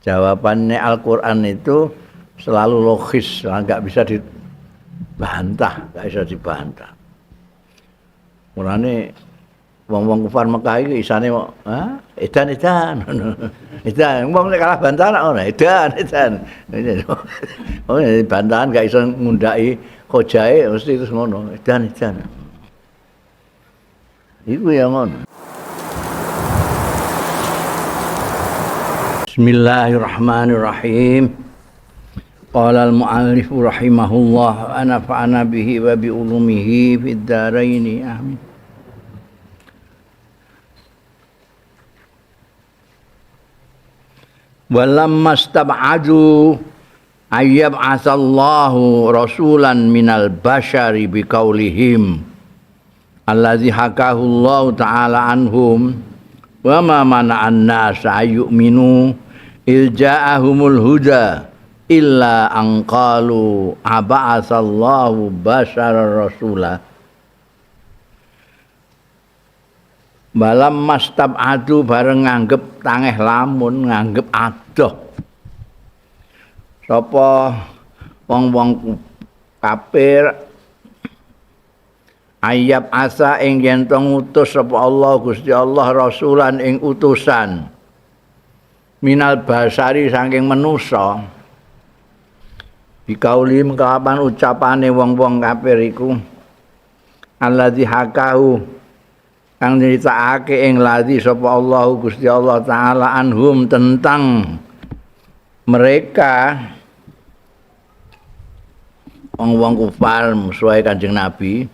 Jawabannya Al-Qur'an itu selalu logis, nggak bisa dibantah, nggak bisa dibantah. Mulane wong-wong kufar Mekah iki isane edan. Edan, wong nek kalah bantahan ora edan. Oh, bantahan gak iso ngundaki khojae mesti terus ngono, edan. Iku ya ngono. Bismillahirrahmanirrahim. Qala al-mu'allif rahimahullah wa nafa'ana bihi wa bi ulumihi fid dharain. Amin. Walamma stab'adu ayyab asallahu rasulan minal bashari biqaulihim allazi hakahu Allah ta'ala anhum wa ma mana'an nas ayyuminu ilja'ahumul huda illa an qalu aba'asallahu basharar rasula. Balam mastab'adu bareng nganggep tangeh lamun, nganggep adoh sapa wong-wong kafir ayab asa ing yen to ngutus sapa Allah Gusti Allah rasulan ing utusan minal basari saking manusa bikaulim kapan ucapane wong-wong kafir iku allazi hakahu kang nyritakake ing ladzi sapa Allah Gusti Allah taala anhum tentang mereka wong-wong kufar musuhe Kanjeng Nabi.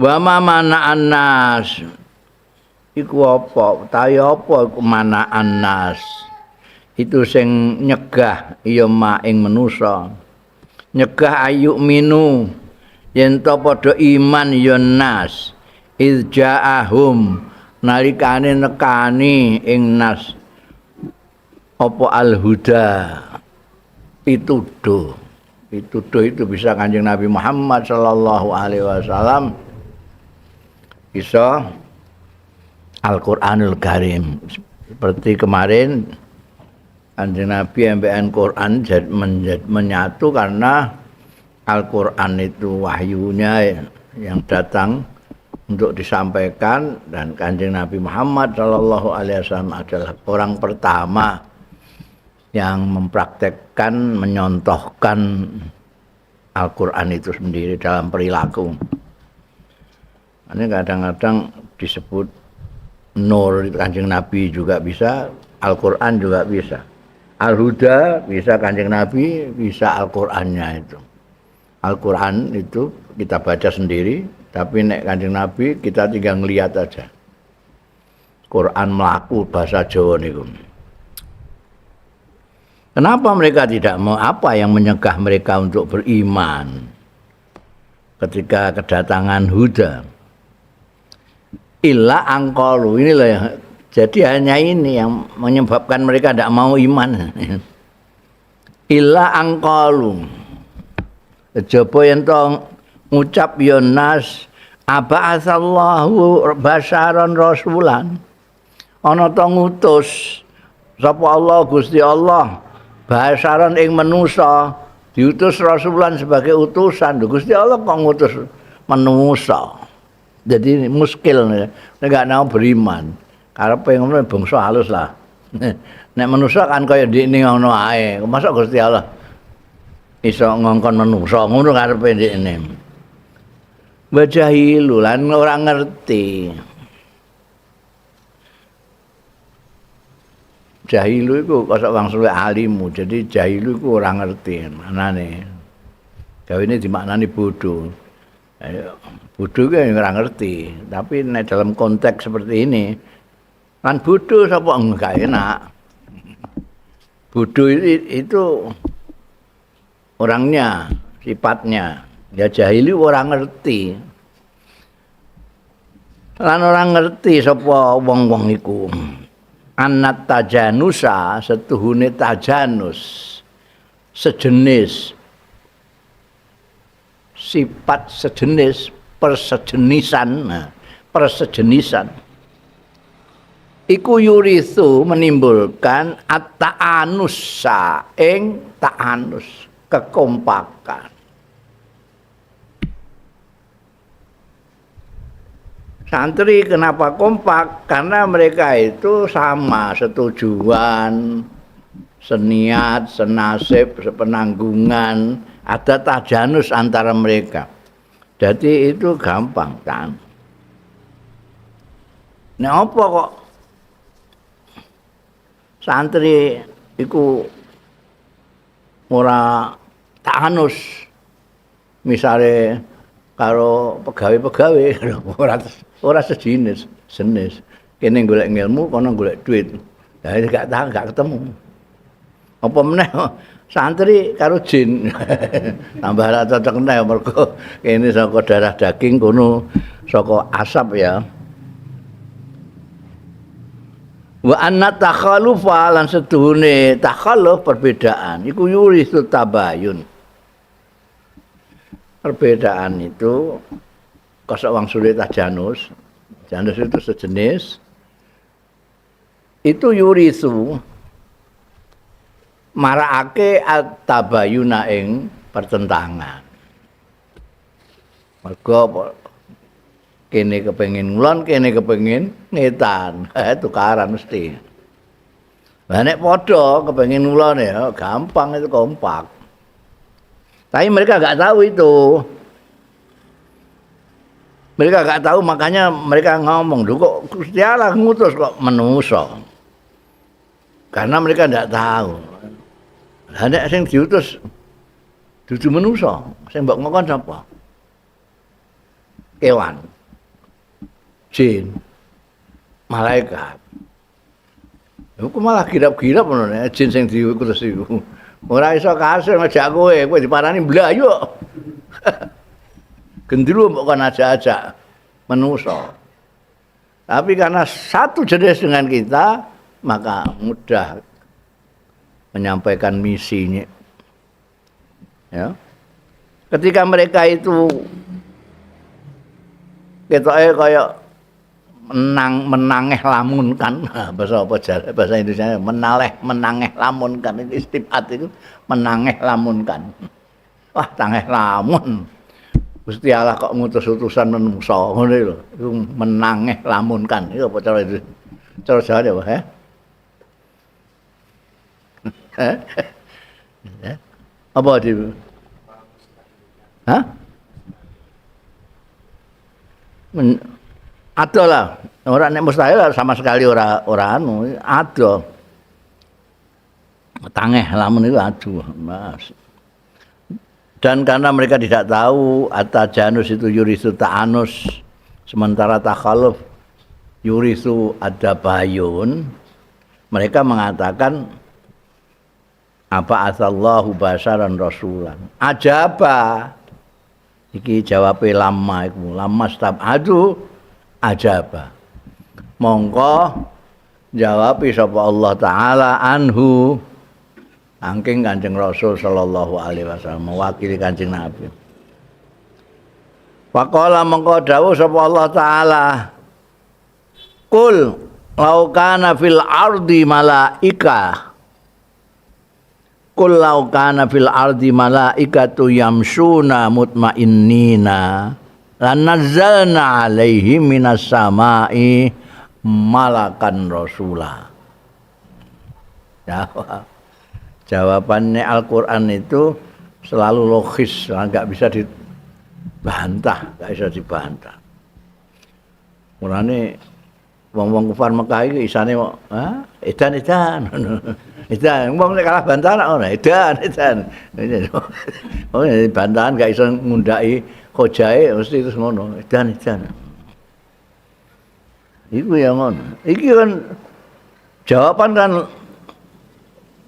Wa ma mana'an nas iku apa? Utawi apa iku mana'an nas? Itu sing nyegah ya ma ing manusa. Nyegah ayu minu yen to padha iman ya nas. Izja'ahum nalikane nekani ing nas apa al-huda pituduh itu bisa Kanjeng Nabi Muhammad sallallahu alaihi wasallam, bisa Al-Qur'anul Karim. Seperti kemarin Kanjeng Nabi MBN Quran menyatu karena Al-Qur'an itu wahyunya yang datang untuk disampaikan, dan Kanjeng Nabi Muhammad sallallahu alaihi wasallam adalah orang pertama yang mempraktekkan, menyontohkan Al-Qur'an itu sendiri dalam perilaku. Ini kadang-kadang disebut nur Kanjeng Nabi juga bisa, Al-Qur'an juga bisa. Al-Huda bisa Kanjeng Nabi, bisa Al-Qur'annya itu. Al-Qur'an itu kita baca sendiri, tapi nek Kanjeng Nabi kita tinggal ngelihat aja. Quran melaku bahasa Jawa niku. Kenapa mereka tidak mau, apa yang menyegah mereka untuk beriman ketika kedatangan Huda? Illa angqalu, ini loh ya. Jadi hanya ini yang menyebabkan mereka tidak mau iman. Illa angqalu. Kejaba yen to ngucap ya nas aba'atsallahu basyaran rasulan, ana to ngutus sapa Allah Gusti Allah basyaran ing manusa, diutus rasulan sebagai utusan. Gusti Allah kok ngutus manusa, jadi muskil nek mau beriman karepe ngono bangsa halus lah. Nek manusa kan kaya ndekne ngono ae, masa Gusti Allah iso ngongkon manusa ngono karepe ndekne. Wajahilu lan ora ngerti. Jahilu iku kosok wong suwe alimu, jadi jahilu iku ora ngerti manane. Gawene dimaknani bodoh. Bodoh iku ora ngerti, tapi nek dalam konteks seperti ini kan bodoh sapa enggak enak. Bodoh itu orangnya, sifatnya. Ya jahili ora ngerti. Lan ora ngerti sapa wong-wong iku. Annat tajanusa setuhune tajanus. Sejenis. Sifat sejenis, persejenisan. Persejenisan. iku yurisu menimbulkan at-ta'anusa ing ta'anus kekompakan. Santri kenapa kompak? Karena mereka itu sama setujuan, seniat, senasib, sepenanggungan, ada tajanus antara mereka. Jadi itu gampang kan. Nah apa kok santri iku ora taanus misale karo pegawai-pegawai ora sejenis. Kene golek ilmu, kono golek duit. Lah gak ketemu. Apa meneh santri karo jin. Tambah ra cocok neh mergo kene saka darah daging kono saka asap ya. Wa anna takhalufa lan seduhune takhalluf perbedaan iku yurisu tabayun. Perbedaan itu kosok wang sulit janus itu sejenis itu yurisu marakake at-tabayuna ing pertentangan. Mergo kene kepengin ngulon, kene kepengin ngetan. Tukaran mesti. Lah nek padha kepengin ngulon ya gampang itu kompak. Tapi mereka enggak tahu itu. Mereka enggak tahu makanya mereka ngomong, "Lho kok Gusti Allah ngutus kok manusa?" Karena mereka enggak tahu. Lah nek sing diutus dudu manusa, sing mbok ngongkon sapa? Kewan. Jin, malaikat. Iku malah girap-girap ngono nek jin sing diutus iku. Ora iso kasil ngajak kowe diparani mblayu. Gendruwo mbok kon ajak-ajak manusa. Tapi karena satu jenis dengan kita, maka mudah menyampaikan misinya. Ya. Ketika mereka itu ketoke kaya menangeh lamunkan bahasa apa bahasa Indonesia menangeh lamunkan itu istibat itu menangeh lamunkan. Wah tangeh lamun Gusti Allah kok ngutus utusan menungso ngono lho iku menangeh lamunkan itu apa cara itu cara Jawa apa ya apa itu hah ada lah orang nek mustahil sama sekali ora anu ada tangeh lamun itu aduh Mas. Dan karena mereka tidak tahu at-tajanus itu yurisu ta'anus sementara takhalluf yurisu adabayun, mereka mengatakan apa asallahu basaran rasulan ajaba iki jawabe lama iku lama stabadu ajaba mongko jawab sapa Allah taala anhu angking Kanjeng Rasul sallallahu alaihi wasallam mewakili Kanjeng Nabi. Faqala mongko dawuh sapa Allah taala Qul lau kana fil ardi malaika Qul lau kana fil ardi malaikatu yamsuna mutmainnina lanazzalna alaihim minas samai malakan rasula. Jawabannya Al-Qur'an itu selalu logis, enggak bisa dibantah, enggak bisa dibantah. Mulane wong-wong kufar Mekah iki isane edan. Edan, wong nek kalah bantahan ora edan. Oh, bantahan enggak iso ngundhaki khojae mesti terus ngono, edan. Iku ya ngono. Iki kan jawaban kan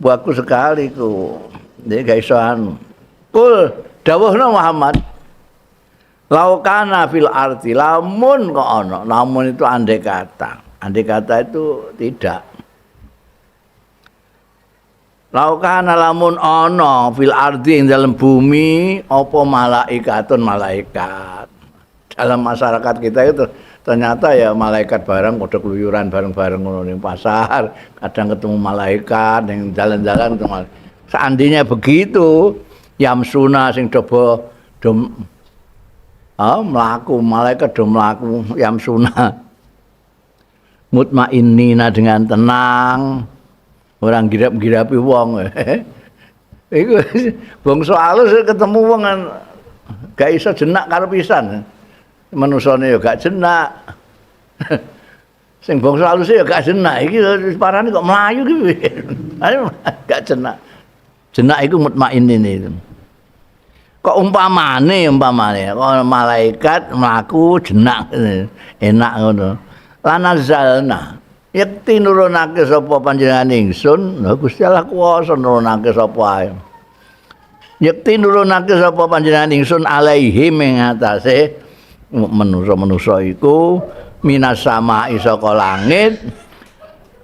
bagus sekali ku. Dia gak iso anu. Kul dawuhna Muhammad. Laukana fil arti lamun kok ana. Lamun itu andai kata. Andai kata itu tidak. Laukana lamun ana fil ardi ing dalam bumi apa malaikatun malaikat. Dalam masyarakat kita itu Ternyata ya malaikat bareng padha keluyuran bareng-bareng ngono ning pasar, kadang ketemu malaikat ning jalan-jalan ketemu. Seandainya begitu, yamsuna sing do mlaku, malaikat do mlaku yamsuna. Mutmainnina dengan tenang, orang girap-girapi wong. Iku bangsa alus ketemu wong gak iso jenak karo pisan. Manusane ya gak jenak. Sing bangsa alus ya gak jenak, iki parane kok mlayu iki. Gak jenak. Jenak iku mutmainin itu. Kok umpamane kok malaikat mlaku jenak enak ngono. Lanazalna yakti nurunake sapa panjenengan ingsun, lha Gusti Allah kuwasa nurunake sapa ae. Yakti nurunake sapa panjenengan ingsun alaihim ing atase manusa-manusa iku minas sama'i saka langit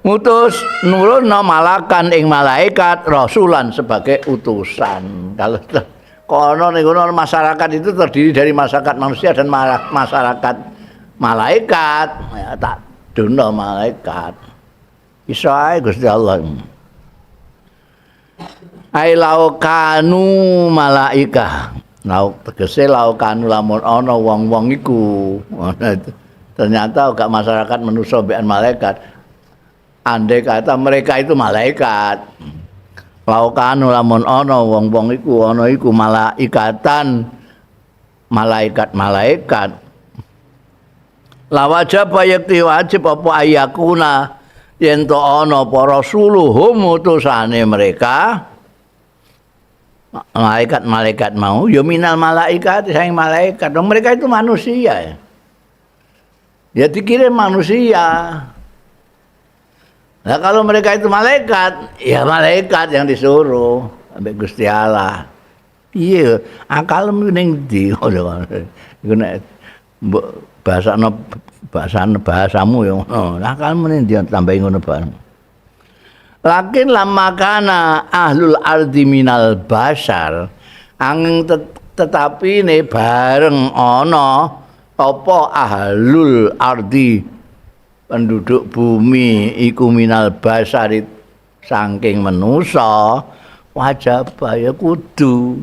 ngutus nurunna malakan ing malaikat rasulan sebagai utusan. Kalau kono ning masyarakat itu terdiri dari masyarakat manusia dan masyarakat malaikat, ya, tak dono malaikat. Iso ae Gusti Allah. Ai laukanu malaika. Lauk tegese laukanu lamun ana wong-wong iku. Ternyata gak masyarakat manusa mbekan malaikat. Andai kata mereka itu malaikat. Laukanu lamun ana wong-wong iku ana iku malaikatan malaikat-malaikat. La wajib yakti wajib apa ayakuna yen to ana para rasuluhum utusane mereka malaikat-malaikat mau ya minal malaikat saing malaikat. Mereka itu manusia. Ya dikirim manusia. Nah kalau mereka itu malaikat, ya malaikat yang disuruh sampai Gusti Allah. Iya, akalmu ning ndi ngono. Iku nek bahasamu ya ngono. Akalmu ning ndi tambahi ngono bareng. Lakin lama kana ahlul ardi minal basar angin tetapi ne bareng ana apa ahlul ardi penduduk bumi iku minal basari saking manusa wajib ya kudu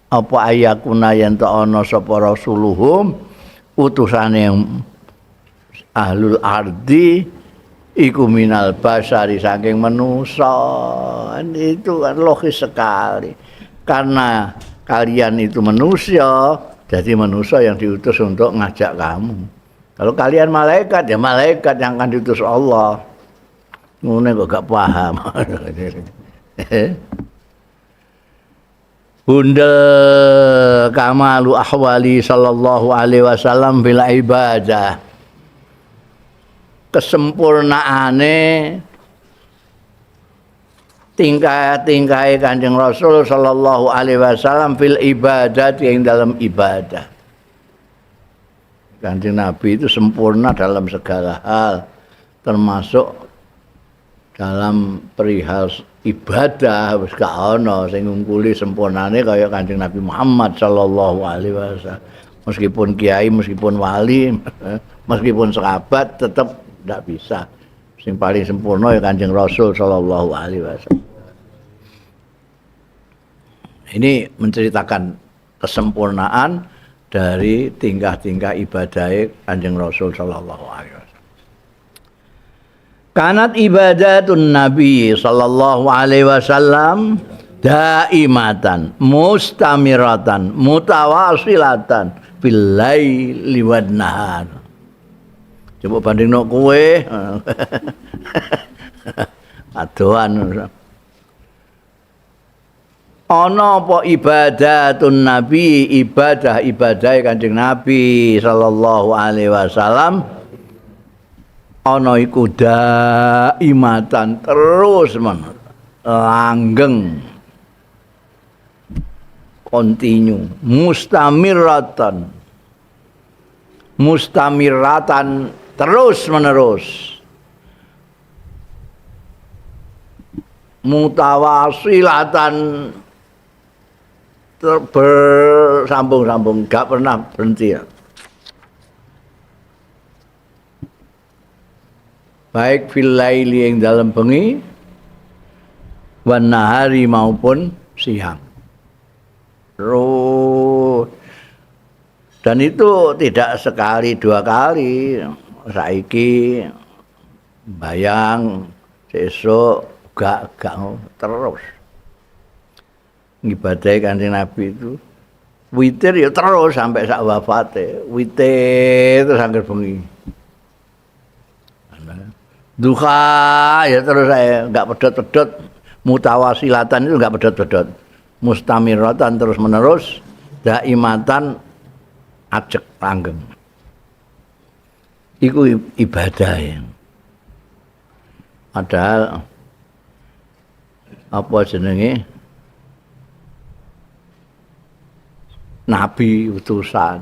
apa ayakuna yen ta ana sapa rasuluhum utusane ahlul ardi iku minal basari saking manusa. Itu kan logis sekali karena kalian itu manusia, jadi manusia yang diutus untuk ngajak kamu. Kalau kalian malaikat, ya malaikat yang akan diutus Allah. Ngene kok gak paham. Bunda kamalu ahwali sallallahu alaihi wasallam bil ibadah. Kesempurnaane tingkah-tingkahe Kanjeng Rasul sallallahu alaihi wasallam fil ibadah yang dalam ibadah. Kanjeng Nabi itu sempurna dalam segala hal, termasuk dalam perihal ibadah wis gak ana sing ngungkuli sempurnane kaya Kanjeng Nabi Muhammad sallallahu alaihi wasallam. Meskipun kiai, meskipun wali, meskipun sahabat tetap tidak bisa. Sing paling sempurna ya Kanjeng Rasul sallallahu alaihi wasallam. Ini menceritakan kesempurnaan dari tingkah-tingkah ibadah Kanjeng Rasul sallallahu alaihi wasallam. Kanat ibadatun Nabi sallallahu alaihi wasallam daimatan, mustamiratan, mutawasilatan bil laili wan nahar. Coba bandingno kowe. Adoan. Ana apa ibadatun Nabi, ibadah Kanjeng Nabi sallallahu alaihi wasallam ana iku daimatan terus langgeng continue mustamiratan terus menerus mutawasilatan bersambung-sambung, gak pernah berhenti ya. baik fil laili ing dalem bengi wan nahari maupun siang. Terus dan itu tidak sekali dua kali. Saiki bayang sesuk gak terus. Ngibadahi Kanjeng Nabi itu witir ya terus sampai sak wafate. Witir terus angger bengi. Duha ya terus saya enggak pedot-pedot, mutawasilatan itu enggak pedot-pedot. Mustamiratan terus menerus, daimatan ajek langgeng. Iku ibadah ya. Padahal apa jenenge nabi utusan.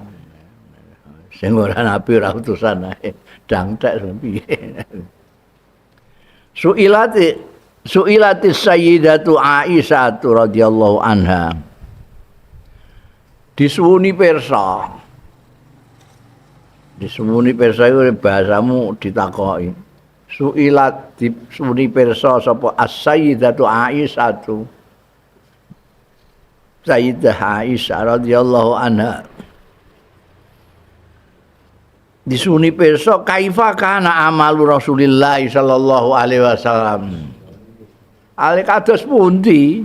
Sing ora nabi ora utusan ae. Dangtek piye. Suilati Sayyidatu Aisyah radhiyallahu anha. Disuwuni pirsa. Disuwuni pirsa iku bahasamu ditakoki. Suilat disuwuni pirsa sapa As-Sayyidatu Aisyah. Sayyidah Aisyah radhiyallahu anha. Disuni pirsa kaifa kana amalu Rasulillah sallallahu alaihi wasallam. Ale kados pundi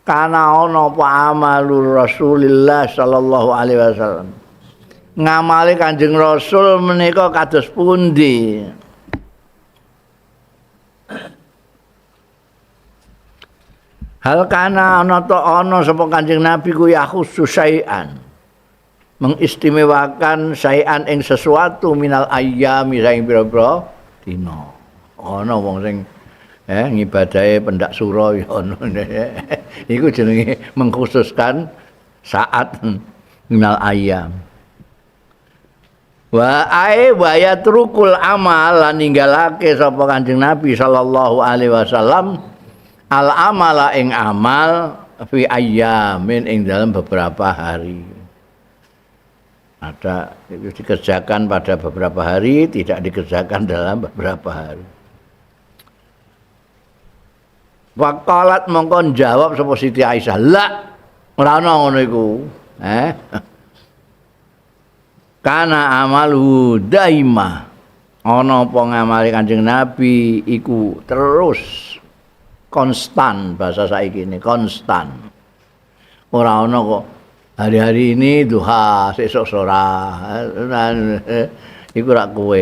kana ana apa amalu Rasulillah sallallahu alaihi wasallam. Ngamali Kanjeng Rasul menika kados pundi? Hal kana ana ta ana sapa Kanjeng Nabi ku ya khususan. Mengistimewakan sayan ing sesuatu minal ayyami saing pira-pira dina. Ana wong sing ngibadahe pendak sura ya ana. Iku jenenge mengkhususkan saat minal ayyam. Wa yatrukul amal lan ninggalake sapa Kanjeng Nabi sallallahu alaihi wasallam al amala ing amal fi ayyamin ing dalam beberapa hari. Ada itu dikerjakan pada beberapa hari, tidak dikerjakan dalam beberapa hari. Waqalat mongkon jawab sapa Siti Aisyah, "La, ora ana ngono iku." Kana amalu daima. Ana apa ngamali Kanjeng Nabi iku terus konstan, bahasa saiki ini konstan. Ora ana kok hari-hari ini duha, sesuk sora. Iku rak kowe.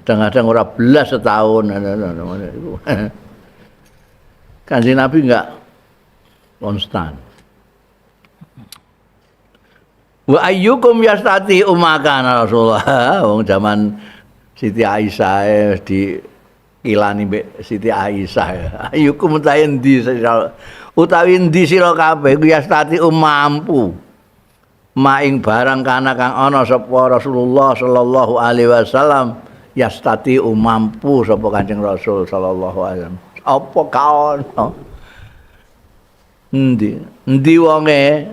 Kadang-kadang ora belas setahun. Kanjeng Nabi enggak konstan. Wa ayyukum yastati umakana Rasulullah. Wong zaman Siti Aisyah di ilani mbek Siti Aisyah. Ayyukum tayendi utawi endi sira kabeh ku yastati mampu maing barang kana kang ana sapa Rasulullah sallallahu alaihi wasallam yastati mampu sapa Kanjeng Rasul sallallahu alaihi wasallam apa kaono endi wonge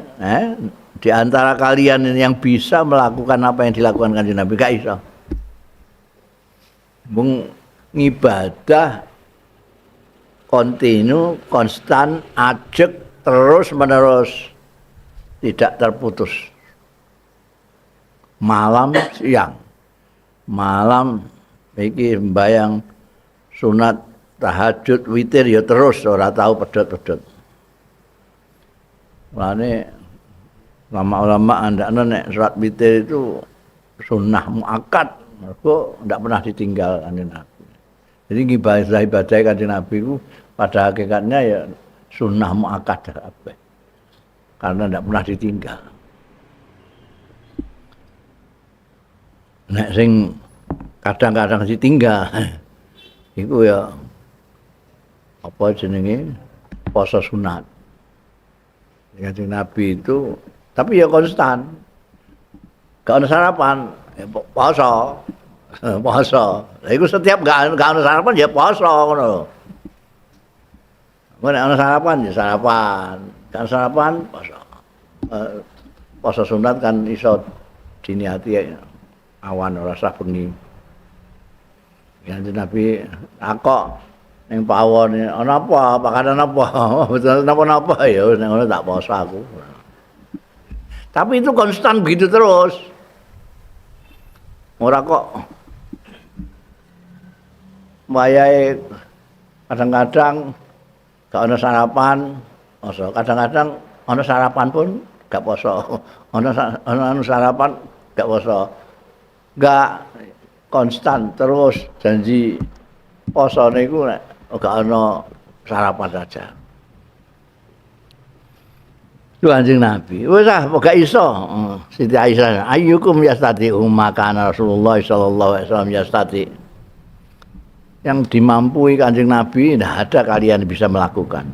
di antara kalian yang bisa melakukan apa yang dilakukan Kanjeng Nabi gak iso mung ngibadah kontinu, konstan, ajek, terus menerus, tidak terputus. Malam siang, malam iki mbayang sunat tahajud witir ya terus ora tahu pedhot-pedhot. Mulane ulama-ulama andakna nek salat witir itu sunnah muakkad, mergo ndak pernah ditinggal Kanjeng Nabi. Jadi ibadah Kanjeng Nabi itu pada hakikatnya ya sunnah muakkad kabeh. Karena tidak pernah ditinggal. Nek sing kadang-kadang ditinggal iku ya apa jenenge poso sunat. Kanjeng Nabi itu tapi ya konstan. Gak ada sarapan, ya poso. Puasa. Lah iku setiap gak ana sarapan ya puasa ngono. Nek ana sarapan ya sarapan, kan sarapan puasa. Puasa sunat kan iso diniati awan ora usah bengi. Kanjeng Nabi takok ning pawon ana apa pakanan apa betul napa-napa ya wis nek ngono tak poso aku. Tapi itu konstan begitu terus. Ora kok wayahe kadang-kadang gak ana sarapan, poso. Kadang-kadang ana sarapan pun gak poso. Ana sarapan gak poso. Gak konstan terus janji posone iku nek gak ana sarapan saja. Itu Kanjeng Nabi. Wis gak iso. Siti Aisyah, ayyukum yastati kana Rasulullah sallallahu alaihi wasallam yastati. Yang dimampui Kanjeng Nabi tidak ada kalian bisa melakukan.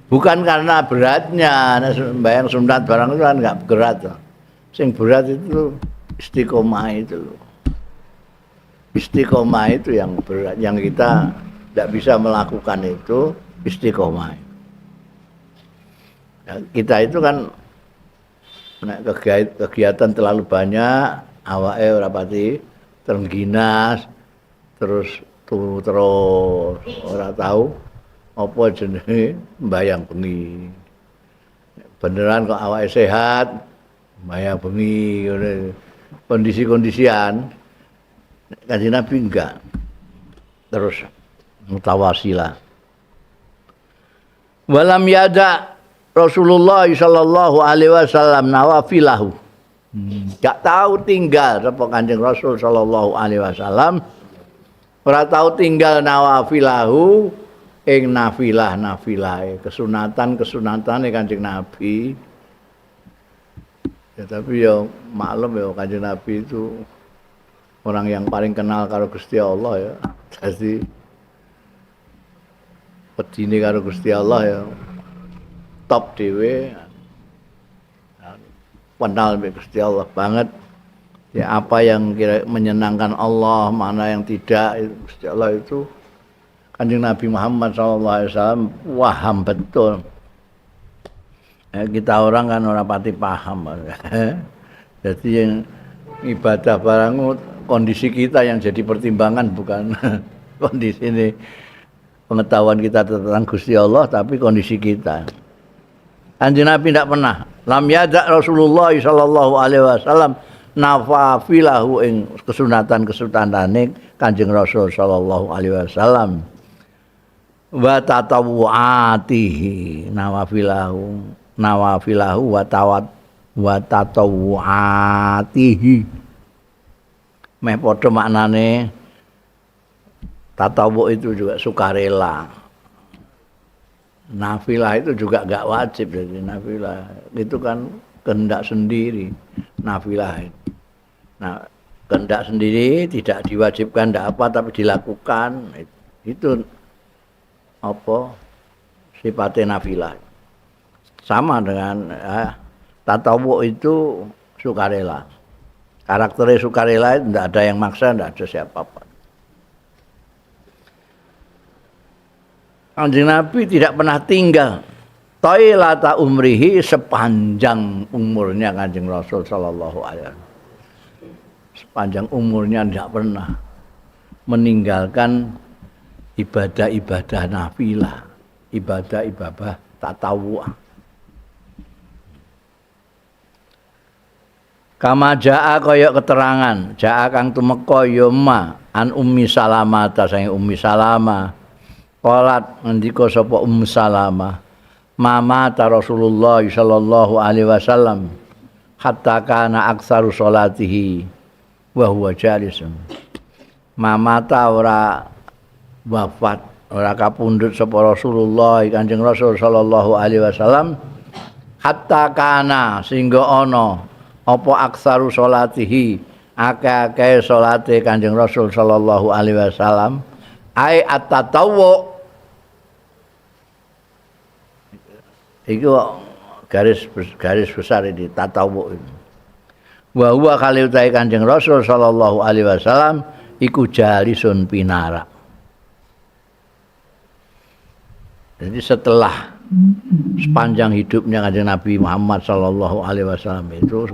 Bukan karena beratnya, bayang sunat barang itu kan enggak berat. Sing berat itu istiqomah itu. Istiqomah itu yang berat, yang kita tidak bisa melakukan itu istiqomah. Kita itu kan kegiatan terlalu banyak, awake ora pati terengginas, terus turu terus, ora tahu apa jenenge mbayang bengi. Beneran kok awake sehat, mbayang bengi kondisi-kondisian. Kanjeng Nabi enggak. Terus mutawasilah. Walam yada Rasulullah sallallahu alaihi wasallam nawafilahu. Enggak tahu tinggal sapa Kanjeng Rasul sallallahu alaihi wasallam. Ora tahu tinggal nawafilahu ing nafilah-nafilahe, kesunatan-kesunatane Kanjeng Nabi. Ya tapi ya maklum ya Kanjeng Nabi itu orang yang paling kenal karo Gusti Allah ya. Jadi pedine karo Gusti Allah ya top dhewe. Kenal mbek Gusti Allah banget. Ya apa yang kira menyenangkan Allah, mana yang tidak, Gusti Allah itu Kanjeng Nabi Muhammad SAW paham betul. Kita orang kan orang pati paham. Jadi yang ibadah barang kondisi kita yang jadi pertimbangan, bukan kondisi ini pengetahuan kita tentang Gusti Allah, tapi kondisi kita. Kanjeng Nabi tidak pernah. Lam yada Rasulullah sallallahu alaihi wasallam nafafilahu ing kesunatan-kesunatane Kanjeng Rasul sallallahu alaihi wasallam. Wa tatawuatihi nawafilahu wa tatawuatihi. Meh padha maknane tatawu itu juga sukarela. Nafilah itu juga enggak wajib, jadi nafilah itu kan kehendak sendiri. Nafilah itu. Nah, kehendak sendiri tidak diwajibkan enggak apa tapi dilakukan. Itu apa? Sifatnya nafilah. Sama dengan tatawu itu sukarela. Karakternya sukarela itu enggak ada yang maksa, enggak ada siapa-siapa. Kanjeng Nabi tidak pernah tinggal tailata umrihi sepanjang umurnya Kanjeng Rasul sallallahu alaihi wasallam. Sepanjang umurnya tidak pernah meninggalkan ibadah-ibadah nafilah, ibadah-ibadah tatawwu'. Kama jaa kaya keterangan, jaa kang tumeka ya ma an Ummi Salamah ta sang Ummi Salamah. Qalat ngendika sapa Ummu Salamah, mama ta Rasulullah sallallahu alaihi wasallam hatta kana aktsaru salatihi wa huwa jalisun. Mama ta ora wafat, ora kapundhut sapa Rasulullah Kanjeng Rasul sallallahu alaihi wasallam hatta kana sehingga ana apa aktsaru salatihi akeh-akeh salate Kanjeng Rasul sallallahu alaihi wasallam ai at-tatawwu. Iku garis besar ini tatawwu ini. Wa huwa kali utahe Kanjeng Rasul sallallahu alaihi wasallam iku jalisun pinara. Jadi setelah sepanjang hidupnya Kanjeng Nabi Muhammad sallallahu alaihi wasallam itu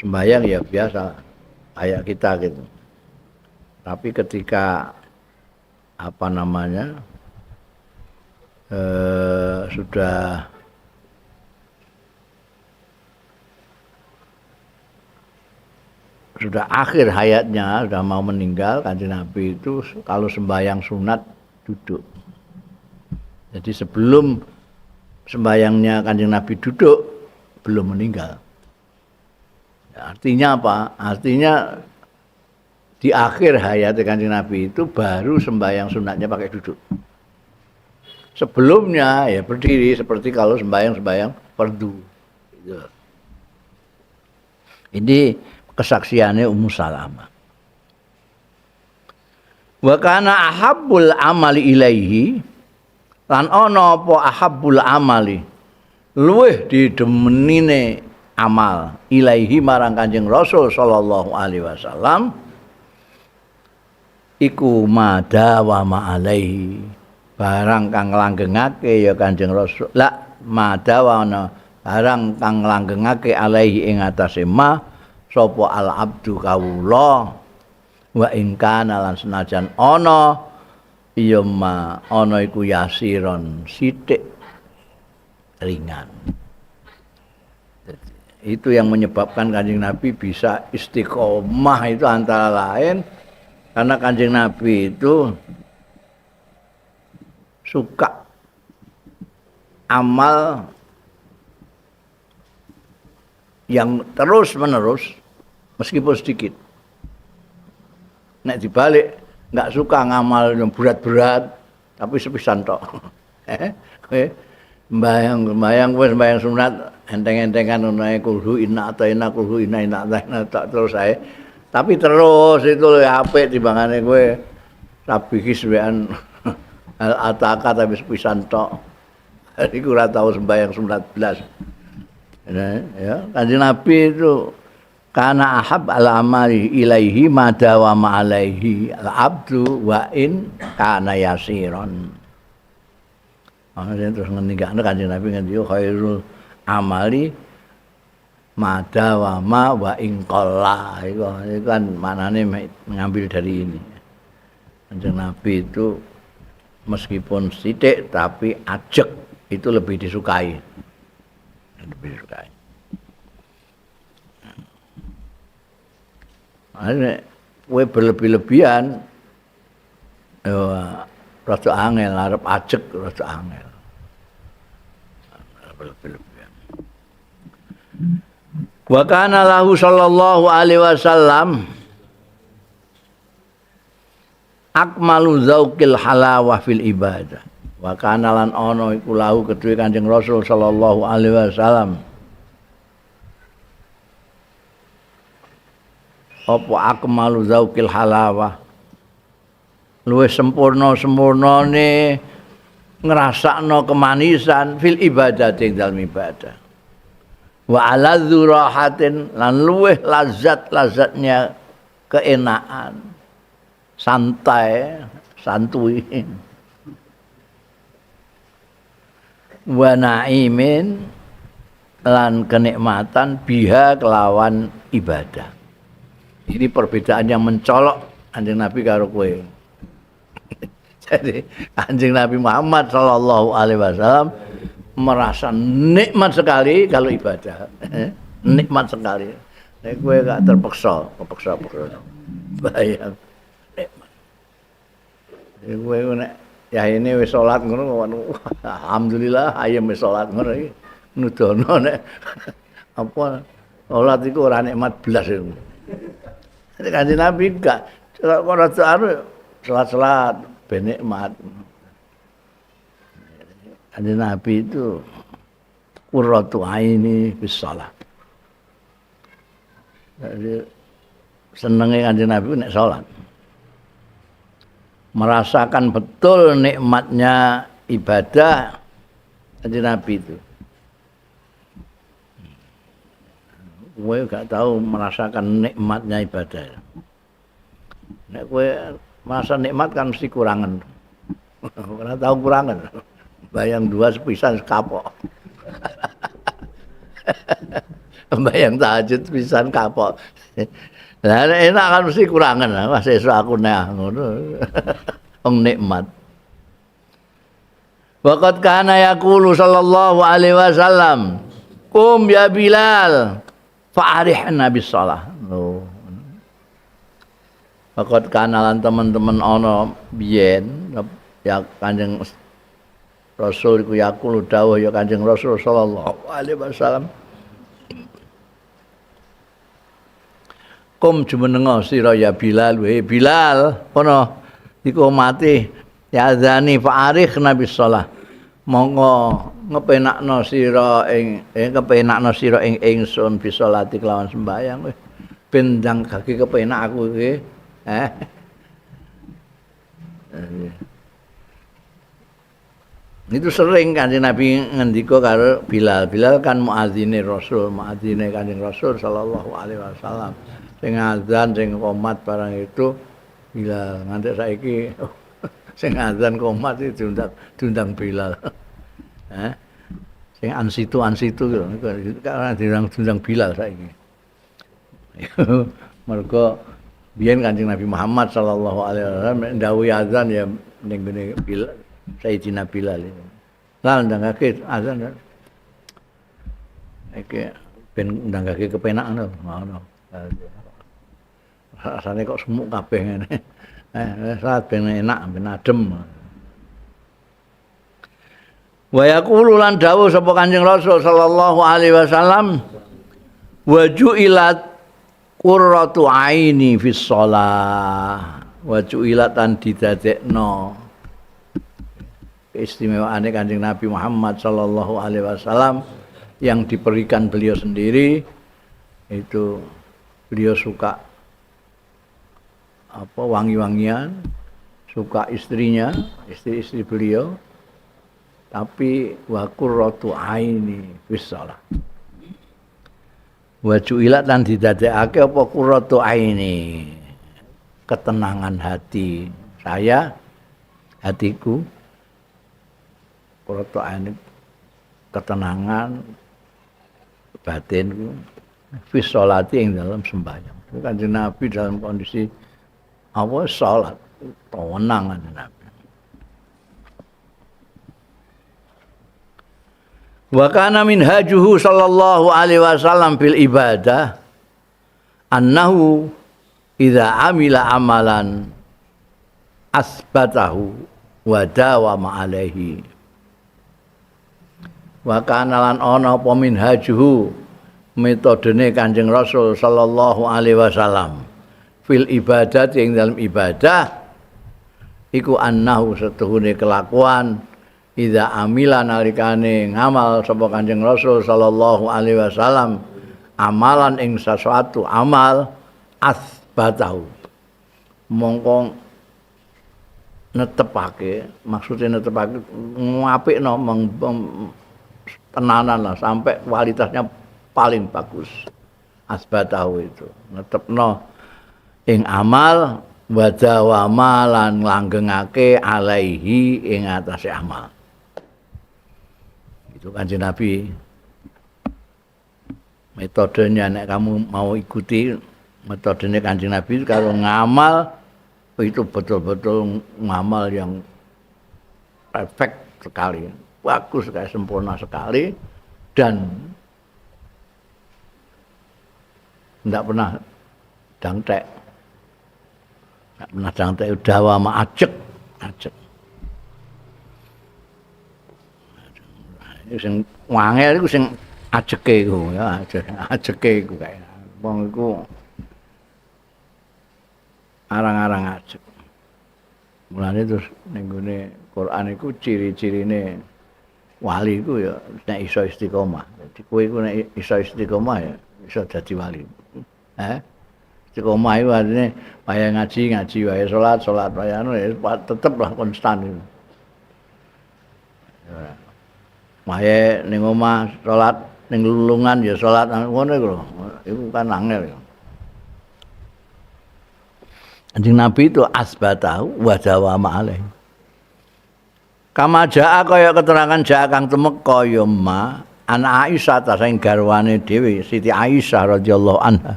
sembahyang ya biasa kayak kita gitu. Tapi ketika apa namanya sudah akhir hayatnya, sudah mau meninggal, Kanjeng Nabi itu kalau sembahyang sunat duduk. Jadi sebelum sembahyangnya Kanjeng Nabi duduk, belum meninggal. Artinya apa? Artinya di akhir hayat Kanjeng Nabi itu baru sembahyang sunatnya pakai duduk. Sebelumnya ya berdiri seperti kalau sembahyang fardu. Ini kesaksiannya Ummu Salamah. Wa kana ahabbul amali ilaihi, lan ana apa ahabbul amali luweh didemenine amal ilaihi marang Kanjeng Rasul sallallahu alaihi wasallam iku madawama alaihi, barang kang langgengake ya Kanjeng Rasul madawana barang kang langgengake alaihi ing atase sapa al abdu kawula wa ing kana lan senajan ana ya ana iku yasiron sithik ringan. Itu yang menyebabkan Kanjeng Nabi bisa istiqomah itu antara lain karena Kanjeng Nabi itu suka amal yang terus menerus meskipun sedikit. Nek dibalik nggak suka ngamal yang berat-berat tapi sepisan tok. Sembayang sunat enteng-entengan ngono ae kulhu inna tak terus ae. Tapi terus itu apik timbangane kowe sabihis wean al-ataka tapi sepisan tok. Iku ora tau sembayang sunat blas. Ya, Kanjeng Nabi itu kana ahab al-amali ilaihi madawama alaihi al-abdu wa in kana yasiron. Terus ngendikane Kanjeng Nabi ngendika khairul amali madawama wa in qalla. Itu kan maknane mengambil dari ini. Kanjeng Nabi itu meskipun sithik tapi ajeg itu lebih disukai. Lebih disukai. Kowe berlebih-lebihan rada angel, arep ajeg rada angel. Berlebih-lebihan. Wa kana lahu sallallahu alaihi wasallam akmalu zauqil halawah fil ibadah. Wa kana lan ana iku lahu kedue Kanjeng Rasul sallallahu alaihi wasallam apa akmalu zauqil halawah luwih sempurnane ngrasakno kemanisan fil ibadah ing dalem ibadah wa aladzu rahatin lan luwih lazatnya keenaan santuy wa naimin lan kenikmatan biha kelawan ibadah. Ini perbedaan yang mencolok Kanjeng Nabi karo kowe. Jadi Kanjeng Nabi Muhammad sallallahu alaihi wasallam merasa nikmat sekali kalau ibadah. Nikmat sekali. Nek kowe gak terpaksa. Bayang nikmat. Kowe nek ya ini wis salat ngono alhamdulillah ayem wis salat ngono iki nudono nek apa salat iku ora nikmat blas iku. Kanjeng Nabi gak ora salat ben nikmat. Kanjeng Nabi itu qurratu aini bis salat. Jadi senenge Kanjeng Nabi nek salat. Merasakan betul nikmatnya ibadah Kanjeng Nabi itu. Kowe gak tahu merasakan nikmatnya ibadah. Nek kowe merasa nikmat kan mesti kurangan. Ora tahu kurangan. Bayang dua sepisan kapok. Bayang tahajud sepisan kapok. Lah enak kan mesti kurangan. Wah sesuk aku nek ngono. Wong nikmat. Waqat kana yaqulu sallallahu alaihi wasallam, "Qum ya Bilal, fa'arihna bis shalah." Oh. Waqat kana lan teman-teman ana biyen ya Kanjeng Rasul iku yaqulu dawuh ya Kanjeng Rasul sallallahu alaihi wasallam. Kum jumenenga sira ya Bilal, we Bilal, kono iku mati ya azani fa'arih nabi shalah. Monggo ngepenakno sira ing ingsun bisolati kelawan sembahyang wis ben ndang kaki kepenak aku iki. Itu sering Kanjeng Nabi ngendika karo Bilal. Bilal kan muadzine Rasul, muadzine Kanjeng Rasul sallallahu alaihi wasallam. Sing azan, sing qomat barang itu Bilal. Nganti saiki sing azan qomat itu diundang Bilal. Sing ansitu karena diundang Bilal saiki. Mergo biyen Kanjeng Nabi Muhammad sallallahu alaihi wasallam ndawuhi azan ya ning ngene Bilal, Sayyidina Bilal. Lah ndangake azan. Iki ben ndangake kepenak ngono. Rasane kok semuk kabeh ngene. Saat ben enak, ben adem. Wa yaqulu lan dawuh sapa Kanjeng Rasul sallallahu alaihi wasallam, wa ju'ilat qurratu aini fis shalah. Wa ju'ilat an didadekno keistimewaane Kanjeng Nabi Muhammad sallallahu alaihi wasallam yang diberikan beliau sendiri itu beliau suka wangi-wangian, suka istrinya, istri-istri beliau, tapi wa qurratu aini fis shalah. Wa ju'ilat lan didadekake apa qurratu aini, ketenangan hati saya, hatiku, qurratu aini, ketenangan batinku fis sholati ing dalam sembahyang. Kanjeng Nabi dalam kondisi salat tenang Kanjeng Nabi. Wa kana minhajuhu sallallahu alaihi wasallam fil ibadah annahu idza amila amalan asbatahu wa dawama alaihi. Wa kana lan ana apa minhajuhu metodene Kanjeng Rasul sallallahu alaihi wasallam fil ibadat ing dalam ibadah iku annahu setuhune kelakuan idza amila nalikane ngamal sapa Kanjeng Rasul sallallahu alaihi wasallam amalan ing sesuatu amal asbatahu mongko netepake maksudnya netepake ngapikno tenanan lah sampai kualitasnya paling bagus. Asbatahu itu netepno ing amal wa dawama lan langgengake alaihi ing atase amal. Itu Kanjeng Nabi. Metodenya nek kamu mau ikuti metodenya Kanjeng Nabi kalau ngamal itu betul-betul ngamal yang perfect sekali, bagus sekali, sempurna sekali dan tidak pernah dangtek. Tidak pernah dangtek, dawa ma'ajek. Sing wangel iku sing ajeke iku ya, ajeke iku kae. Wong iku arang-arang ajek. Mulane terus ning gone Quran iku ciri-cirine wali iku ya nek iso istiqomah. Dadi kowe iku nek iso istiqomah ya iso dadi wali. Istiqomah itu artinya waya ngaji waya salat waya anu ya tetep lah konstan itu. Waya ning omah salat ning lulungan ya salat ngono iku lho. Iku kan angel ya. Kanjeng Nabi itu asbatahu wa dawama alaihi. Kama jaa kaya keterangan jaa kang temeka ya ma ana Aisyah ta sing garwane dhewe Siti Aisyah radhiyallahu anha.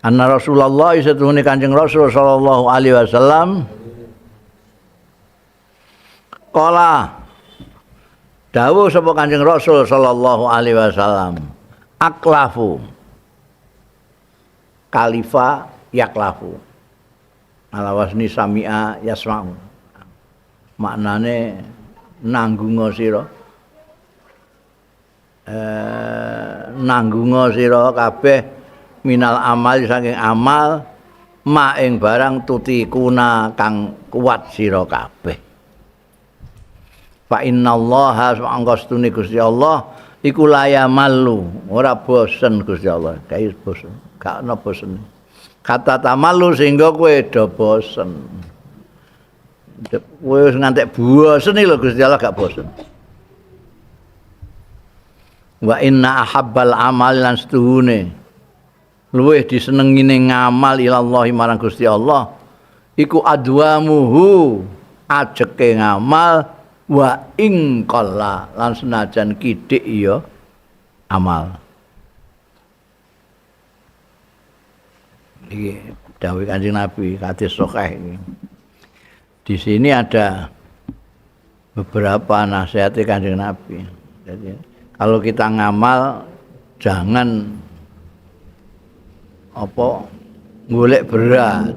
Anna Rasulullah satuhune Kanjeng Rasul sallallahu alaihi wasallam qala dawuh sapa Kanjeng Rasul sallallahu alaihi wasallam aklafu kalifa yaklafu ala wasni sami'a yasma'u maknane nanggunga sira nanggunga sira kabeh minal amal saking amal ma ing barang tutikuna kang kuat sira kabeh. Fa innallaha sangkostune Gusti Allah iku layamalu ora bosen Gusti Allah, kae bosen, gak ana bosen. Kata tamalu sehingga kowe do bosen. Kowe wis ngantek bosen lho Gusti Allah gak bosen. Wa inna ahabbal amal lan setuhune luwih disenengine ngamal ilallahi marang Gusti Allah iku adwamuhu ajeke ngamal wa ing qalla lan senajan kidik ya amal iki dawuh Kanjeng Nabi hadis sahih iki. Di sini ada beberapa nasihat Kanjeng Nabi. Jadi kalau kita ngamal jangan apa golek berat.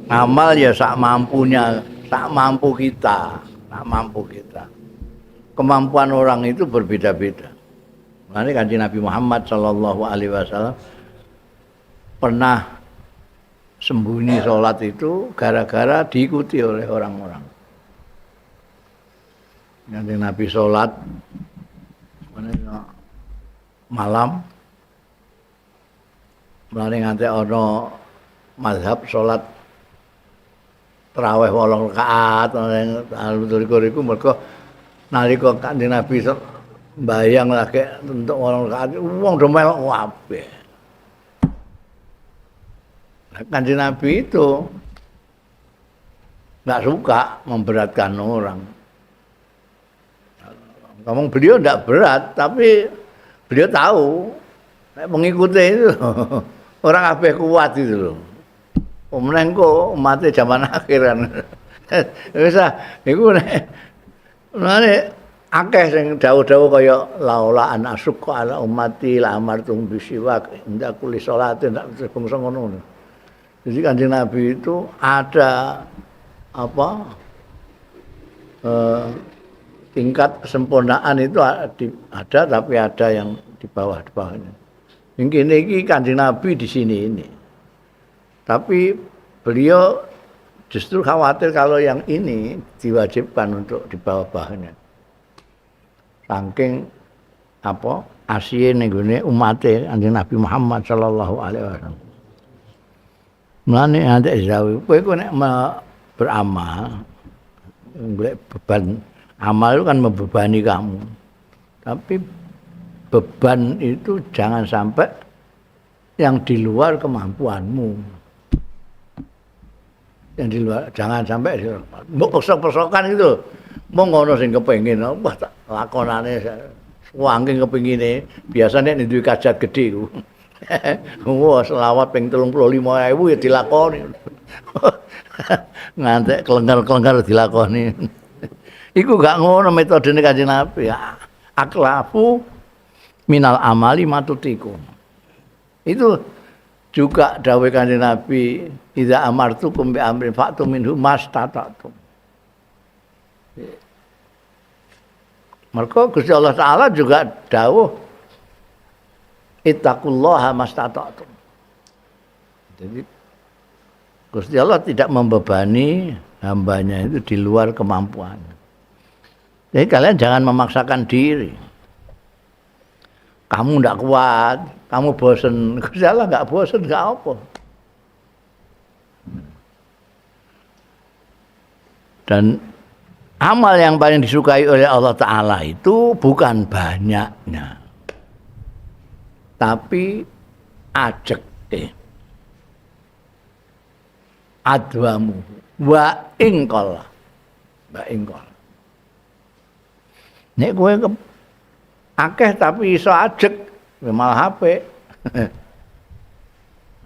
Amal ya sak mampunya, sak mampu kita, sak mampu kita. Kemampuan orang itu berbeda-beda. Makanya Kanjeng Nabi Muhammad sallallahu alaihi wasallam pernah sembunyi sholat itu gara-gara diikuti oleh orang-orang. Kanjeng Nabi sholat malam mulane nganti ana mazhab salat tarawih 8 rakaat alur iku mergo nalika Kanjeng Nabi mbayang lagi untuk 8 rakaat wong do melok kabeh. Kanjeng Nabi itu enggak suka memberatkan orang. Ngomong beliau enggak berat tapi beliau tahu mengikuti itu orang kabeh kuat itu loh. Omneng kok mate zaman akhir kan. Wis iku nek akeh sing dawuh-dawuh kaya laula an asyqa ala ummati la amartum bisiwak inda kulli sholatin ndak bangsa ngono. Jadi Kanjeng Nabi itu ada apa? Tingkat kesempurnaan itu ada tapi ada yang di bawahnya. Mungkin ini Kanjeng Nabi di sini ini. Tapi beliau justru khawatir kalau yang ini diwajibkan untuk di bawah-bawahnya. Saking apa? Asiye ning gone umate Kanjeng Nabi Muhammad sallallahu alaihi wasallam. Mulane nek jawi kowe nek beramal golek beban amal itu kan membebani kamu. Tapi beban itu jangan sampai yang di luar kemampuanmu. Yang di luar jangan sampai mbok pesok-pesokan itu. Mong ngono sing kepengin, wah tak lakonane saking kepengine. Biasane nek duwe kajat gedhe ku. Wah selawat ping 35.000 ya dilakoni. Ngantek klenger-klenger dilakoni. Iku gak ngono metodene Kanjeng Nabi. Aklafu minal amali matutiku. Itu juga dawuh Kanjeng Nabi, idza amartukum bi amrin fa'tu minhu mastata'tum. Mergo Gusti Allah Taala juga dawuh ittaqullaha mastata'tum. Jadi Gusti Allah tidak membebani hambanya itu di luar kemampuan. Jadi kalian jangan memaksakan diri. Kamu ndak kuat, kamu bosen. Gusti Allah nggak bosen, nggak apa. Dan amal yang paling disukai oleh Allah Ta'ala itu bukan banyaknya, tapi ajek adwamu wa ingkol. Wa ingkol. Nek kowe akeh tapi iso ajek malah HP.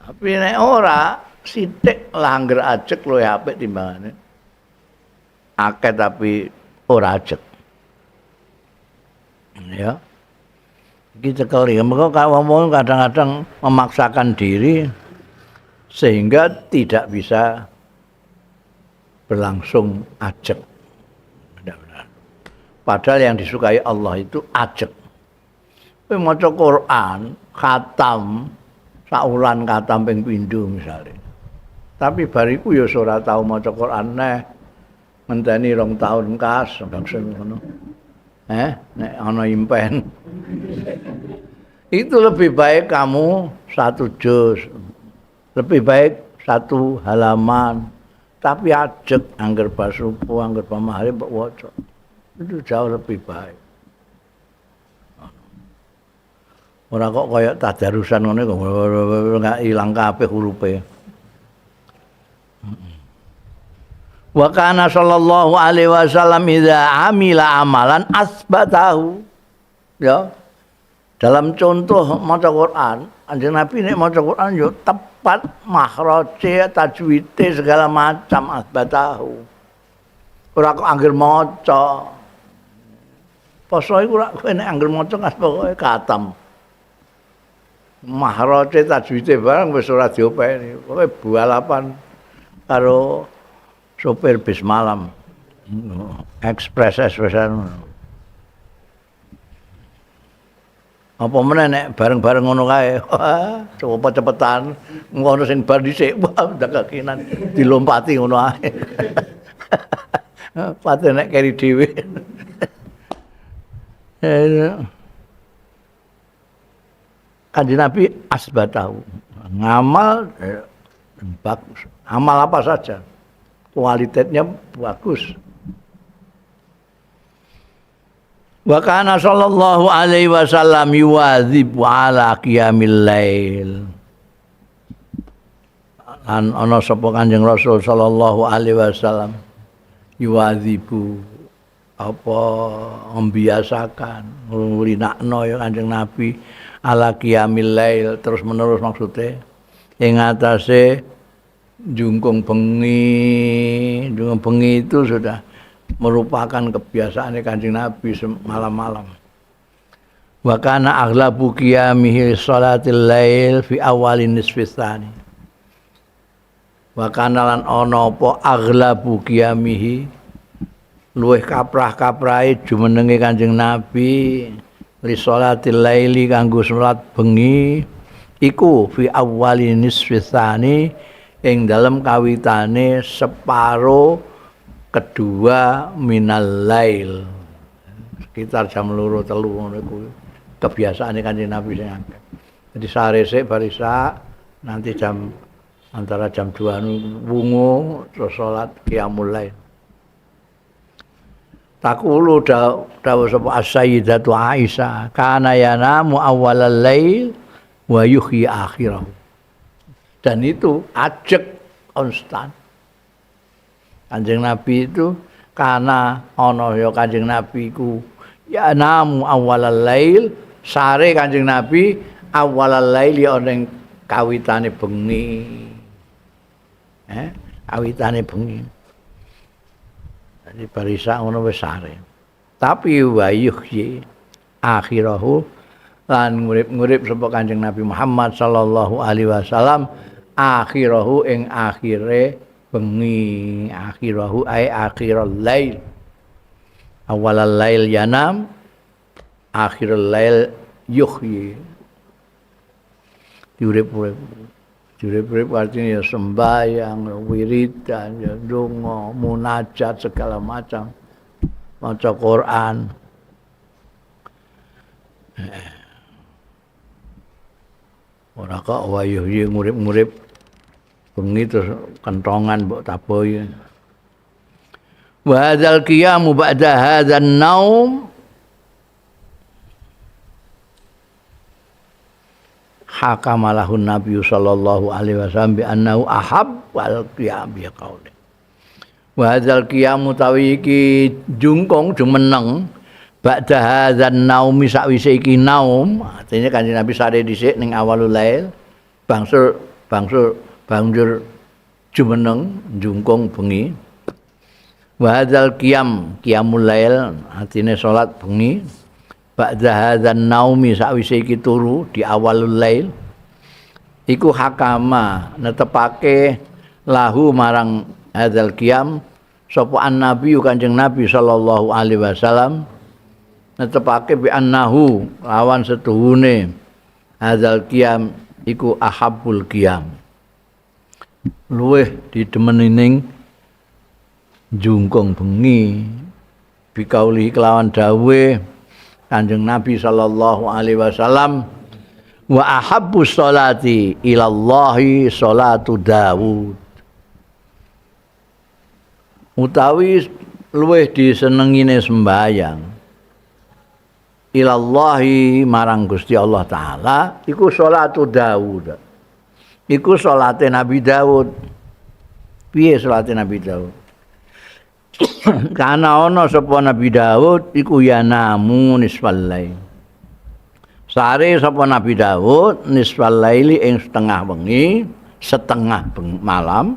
Tapi nek ora sithik langgar ajeg luwih apik timbangane. Akeh tapi ora ajeg. Ya. Iki cekel ya, mergo wong kadang-kadang memaksakan diri sehingga tidak bisa berlangsung ajeg. Benar-benar. Padahal yang disukai Allah itu ajeg. Kowe maca Quran, khatam, saulan khatam ping pindho misale. Tapi bariku ya ora tau maca Quran neh. Ngenteni 2 tahun kas bangsa ngono. Nek ana impen. Itu lebih baik kamu 1 juz. Lebih baik 1 halaman. Tapi ajeg angger basupu, angger pamahari mbok waca. Itu jauh lebih baik. Ora kok kaya tadarusan ngene kok enggak ilang kabeh hurufe. Wa kana sallallahu alaihi wasallam idza amila amalan asbatahu. Ya. Dalam contoh maca Quran, Kanjeng Nabi nek maca Quran yo tepat makhraje, tajwide segala macam asbatahu. Ora kok angger maca. Poso iku ora kowe nek angger maca kas pokoke katam. Makhraje tajwide barang wis ora diopeni. Pokoke balapan karo sopir bis malam, ekspres espresan. Apa meneh nek bareng-bareng ngono kae, coba cepetan, ngono sing bar dhisik, wah ndak kekinan dilompati ngono ae. Pate nek keri dhewe. Kanjeng Nabi asbatahu. Ngamal bagus. Amal apa saja. Kualitasnya bagus. Wa kana sallallahu alaihi wasallam yuwadzibu ala qiyamil lail. Ana sapa Kanjeng Rasul sallallahu alaihi wasallam yuwadzibu apa membiasakan ngrinakno ya Kanjeng Nabi ala qiyamil lail terus menerus maksudnya ing atase jungkung bengi itu sudah merupakan kebiasaan Kanjeng Nabi malam-malam. Wa kana aghlabu qiyamihi sholatil lail fi awalin nisfis tsani. Wa kana lan ana apa aghlabu qiyamihi luwih kaprah-kaprahe jumenenge Kanjeng Nabi li sholatil laili kanggo salat bengi iku fi awalin nisfis tsani ing dalam kawitane separo kedua minal lail sekitar jam 2-3 ngono kuwi kebiasaane Kanjeng Nabi sing akeh. Jadi sare sik barisa nanti antara jam 2 wungu terus salat qiyamul lail. Takulu dawuh sapa as-sayyidatu Aisyah kana yanamu awwalal lail wa yuhyi akhirahu. Dan itu ajeg konstan. Kanjeng Nabi itu karena ana ya Kanjeng Nabi ku ya namu awalal lail sare Kanjeng Nabi awalal lail ya ana kawitane bengi. Kawitane bengi. Jadi barisa ngono wis sare. Tapi wayuhyi akhirahu lan ngurip-ngurip sapa Kanjeng Nabi Muhammad sallallahu alaihi wasallam akhirahu ing akhire bengi akhirahu ay akhiral lail awalal lail yanam akhirul lail yuhyi diurip-urip artinya ya sembahyang wiridan ya donga munajat segala macam maca Quran ora kok wayuhyi ngurip-ngurip bengi terus kentongan mbok tabohi. Wa hadzal qiyamu ba'da hadzal naum hakamalahun Nabi sallallahu alaihi wasallam bi annahu ahabbal qiyam bi qauli. Wa hadzal qiyamu tawi iki jungkung jumeneng ba'da hadzal naumi sakwise iki naum artinya Kanjeng Nabi sare dhisik ning awalul lail bangsul banjur jumeneng jungkung bengi. Wa hadzal qiyamul lail artine salat bengi ba'da hadzan naumi sakwise iki turu di awalul lail iku hakama netepake lahu marang hadzal qiyam sapa annabi Kanjeng Nabi sallallahu alaihi wasallam netepake bi annahu lawan setuhune hadzal qiyam iku ahabbul qiyam luweh didemenining jungkung bengi bikauli kelawan dawuh Kanjeng Nabi sallallahu alaihi wasallam wa ahabbus sholati ilallahi sholatu Daud utawi luweh disenengine sembayang ilallahi marang Gusti Allah taala iku sholatu Daud iku salate Nabi Daud piye salate Nabi Daud Kana ana sapa Nabi Daud iku ya namu nisfal lail. Sare sapa Nabi Daud nisfal laili ing setengah bengi, setengah malam.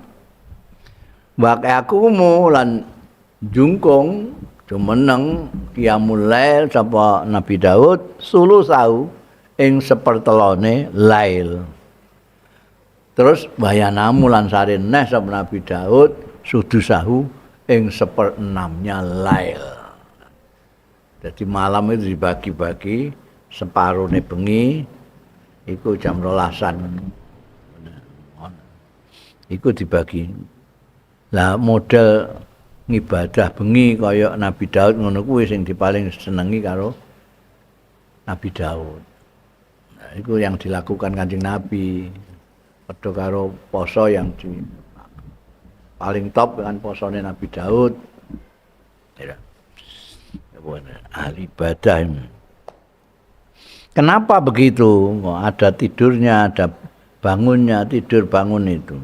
Wa akumu lan jungkung jumeneng qiyamul lail sapa Nabi Daud sulusau ing sepertelone lail. Terus bayanamu lan sare neh sapa Nabi Daud sudusahu ing 1/6-nya lail. Jadi malam itu dibagi-bagi separuhnya bengi iku jam 12-an. Iku dibagi. Lah model ngibadah bengi kaya Nabi Daud ngono kuwi sing dipaling senengi karo Nabi Daud. Nah, itu yang dilakukan Kanjeng Nabi. Padha karo poso yang paling top dengan posone Nabi Daud. Ya. Ahli ibadah. Kenapa begitu? Ada tidurnya, ada bangunnya, tidur bangun itu.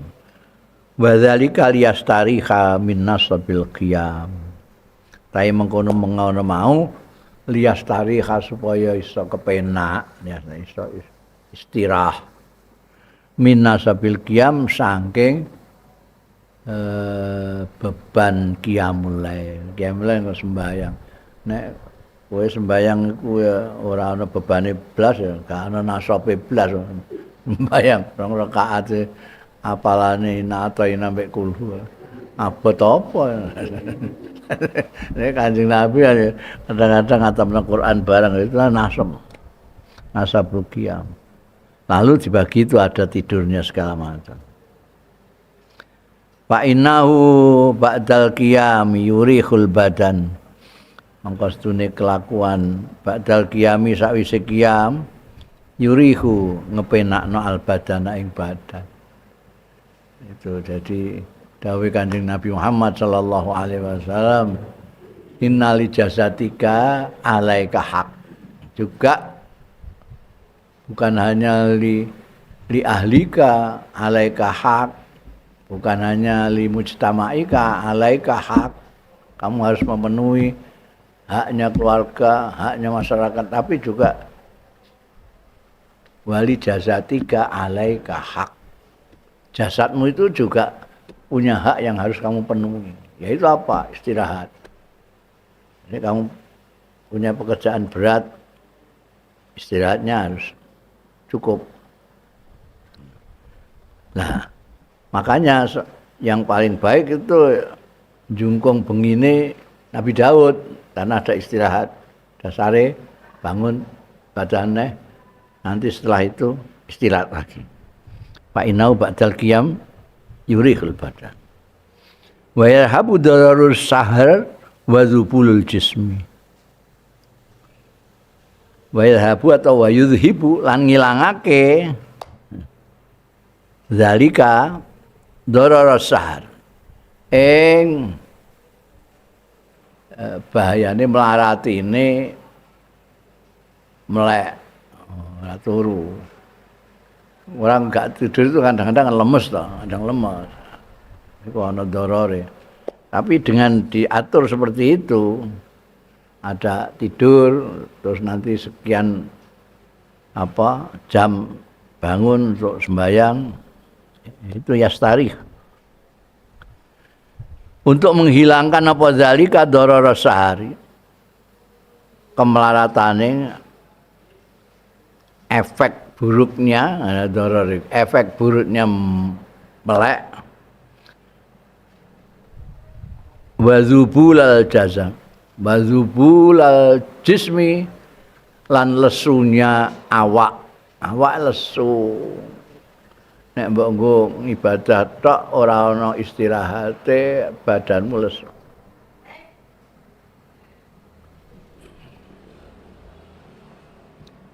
Wadzalika liyastariha min nasabil qiyam. Tahe mengkono mau liyastariha supaya iso kepenak, ya iso istirah. Min nasabil qiyam saking beban qiyamul lail. Qiyamul lail sembahyang. Nek kowe sembahyang iku ya ora ana bebane blas ya, gak ana nasabe blas. Sembahyang rong rakaat apalane nataina mbek kulhu. Abot apa? Nek Kanjeng Nabi kadang-kadang ngatamna Quran barang itu nasabul qiyam. Lalu dibagi itu ada tidurnya segala macam. Fa innahu ba'dal qiyam yurihul badan. Mangko stune kelakuan ba'dal qiyami sakwise qiyam yurihu ngepenakno al badana ing badan. Itu jadi dawuh Kanjeng Nabi Muhammad sallallahu alaihi wasallam innali jasatika alaika haq. Juga bukan hanya li ahlika alaika haq. Bukan hanya li mujtama'ika alaika hak. Kamu harus memenuhi haknya keluarga, haknya masyarakat, tapi juga wali jasatika alaika hak. Jasadmu itu juga punya hak yang harus kamu penuhi. Yaitu apa? Istirahat. Ini kamu punya pekerjaan berat, istirahatnya harus cukup. Nah, makanya yang paling baik itu jungkung bengine Nabi Daud karena ada istirahat. Dasare bangun badannya, nanti setelah itu istirahat lagi. Fa inau ba'dal qiyam yurihul badan. Wa yarhabu dararus sahar wa zubulul jismi. Wa yarhabu atau wa yudhibu lan ngilangake zalika dararus sahar ing bahayane melaratine melek ora turu. Orang enggak tidur itu kadang-kadang lemes toh, kadang lemes. Iku ana darare. Tapi dengan diatur seperti itu, ada tidur terus nanti sekian jam bangun untuk sembahyang, Itu yastarih. Untuk menghilangkan apa zalika darara sahari. Kemelarataning efek buruknya, efek buruknya melek. Wazubulal jaza, wazubulal jismi, lan lesunya awak lesu. Nek mbok nggo ibadah tok ora ana istirahate, badanmu lesu.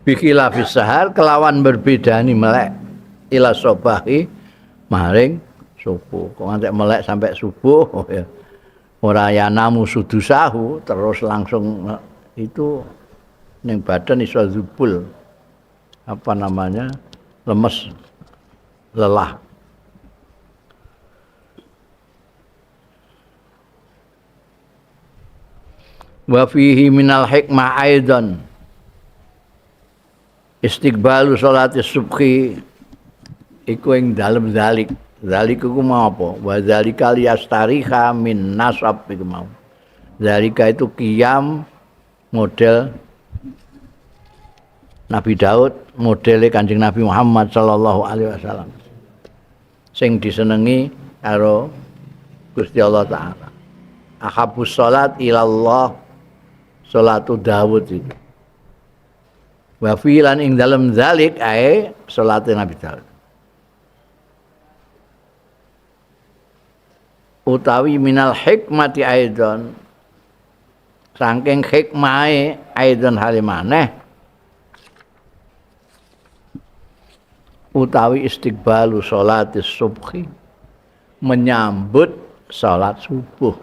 Bikhilafis sahar kelawan berbeda nih melek ila sobahi maring subuh. Kok ngantek melek sampai subuh oh ya. Ora yanamu sudusahu terus langsung itu ning badan iso zubul. Apa namanya? Lemes, lelah. Wa fihi minal hikmah aidan istiqbalu sholati subhi iku ing dalem zalik. Zalika ku mau apa? Wa zalika liyastariha min nasab iku mau. Zalika itu qiyam model Nabi Daud, modele Kanjeng Nabi Muhammad sallallahu alaihi wasallam. Sing disenengi karo Gusti Allah taala. Ahabus salat ilallah salatu Daud itu. Wa filan ing dalem zalik ae salate Nabi Daud. Utawi minal hikmati aidon saking hikmahe aidon halimaneh utawi istiqbalu sholatis subhi menyambut salat subuh.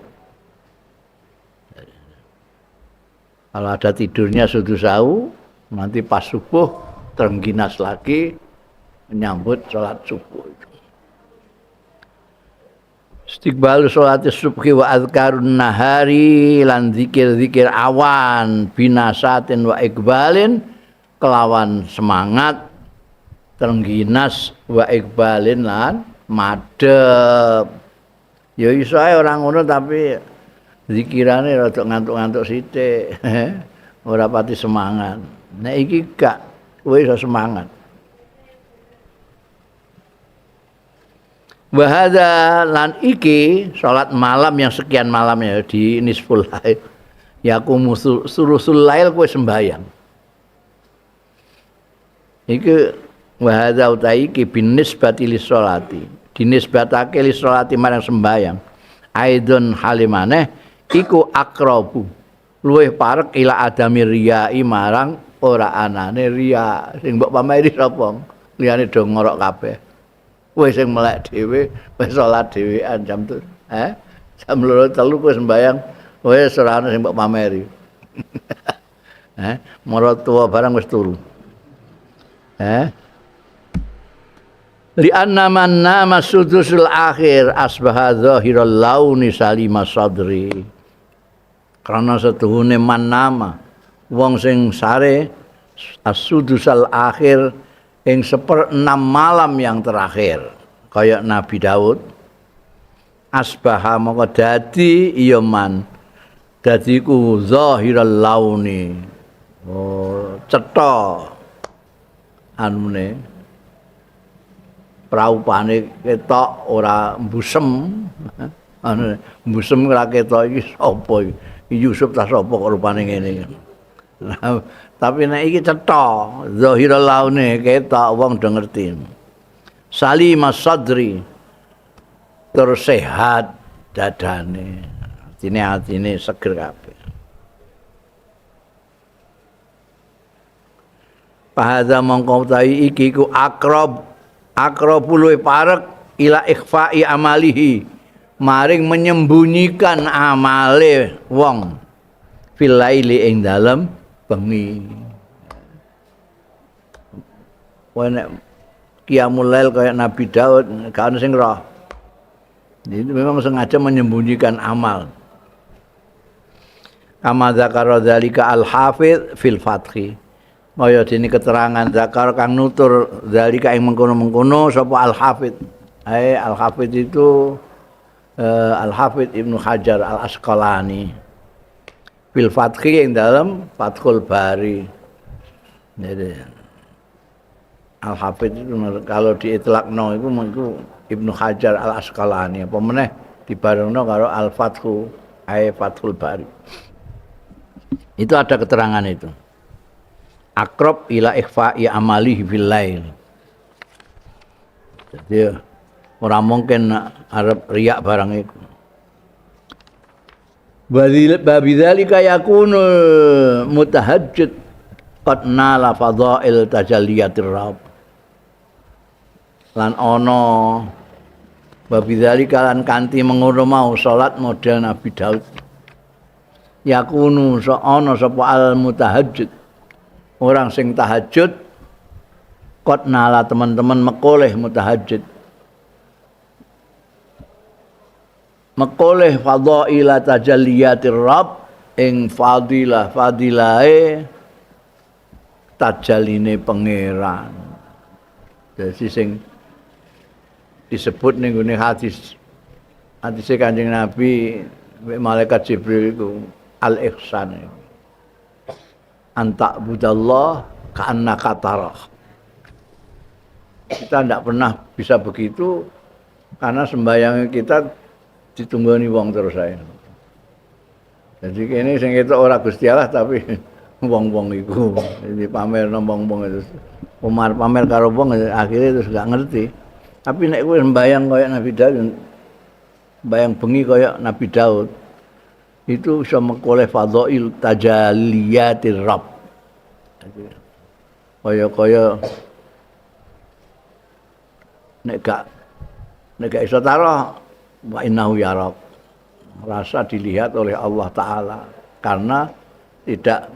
Kalau ada tidurnya sudusau, nanti pas subuh terengginas lagi menyambut salat subuh itu. Istiqbalu sholatis subhi wa azkarun nahari lan zikir-zikir awan binasatin wa iqbalin kelawan semangat terengginas wa iqbalin lan madhep. Ya iso ae ora ngono tapi zikirane rada ngantuk-ngantuk sithik. Ora pati semangat. Nek iki gak kowe iso semangat. Wahada lan iki salat malam yang sekian malamnya di nisful lail. Yaqumu surusul lail kowe sembahyang. Iki wahada utai iki binisbati lis salati. Dinisbatake lis salati marang sembahyang. Aidon halimane iku akrabu. Luwih parek ila adami riyai marang ora anane riya. Sing mbok pameri sapa? Liyane do ngorok kabeh. Kowe sing melek dhewe, wis salat dhewean jam jam 2 3 kowe sembayang, kowe ora ana sing mbok pameri. Mara tuwa barang wis turu. Li anna man nama sudusul akhir asbaha zahiral launi salima sadri. Karena setuhune man nama wong sing sare as-sudusal akhir ing 1/6 malam yang terakhir kaya Nabi Daud asbaha moko dadi iya man dadi ku zahiral launi cetha anune praupane ketok ora mbusem anu mbusem ora ketok iki sapa iki Yusuf ta sapa kok rupane ngene. Tapi nek iki cetha zahirul laune ketok wong do ngerti. Salimas sadri terus sehat dadane. Atine seger kabeh. Pahadha mongko utawi iki ku akrab luwih parek ila ikhfa'i amalihi maring menyembunyikan amale wong fil laili ing dalem bengi. Nek qiyamul lail kaya Nabi Daud gak ono sing roh. Itu memang sengaja menyembunyikan amal. Kama zakara dzalika al-Hafidz fil Fathi. Kaya dene keterangan zakar kang nutur dzalika ing mengkono-mengkono sapa al-Hafidz Al-Hafidz itu Al-Hafidz Ibnu Hajar Al-Asqalani fil Fathhi yang dalam Fathul Bari. Jadi Al-Hafidz itu kalau diitlaqno itu Ibnu Hajar Al-Asqalani apa meneh dibarengno karo Al-Fathu Fathul Bari. Itu ada keterangan itu. Aqrab ila ikhfa'i amalihi fil lail. Jadi orang mungkin arep riak barang itu. Babidzalika yakunu mutahajjid qad nala fadhail tajalliyatir rabb. Lan ana babidzalika lan kanthi mengono mau salat model Nabi Daud. Yakunu ana sapa al mutahajjid. Orang sing tahajud qad nala teman-teman mekoleh mutahajjid. Mekoleh fadhaila tajalliyatir rabb ing fadilahe tajalline pangeran. Dadi sing disebut ning gone hadis Kanjeng Nabi malaikat Jibril itu al-ihsan. Anta budallah ka'annaka tarah. Kita tidak pernah bisa begitu karena sembahyang kita ditunggoni wong terus saya. Jadi kene sing ketok ora Gusti Allah tapi wong-wong iku jadi pamer wong-wong itu. Pamer karo wong akhirnya terus gak ngerti. Tapi nek kowe sembahyang kaya Nabi Daud, sembahyang bengi kaya Nabi Daud, itu bisa mengkoleh fadhail tajalliyatir rabb. Kaya nek gak iso taruh wa innahu yarak. Merasa dilihat oleh Allah Ta'ala karena tidak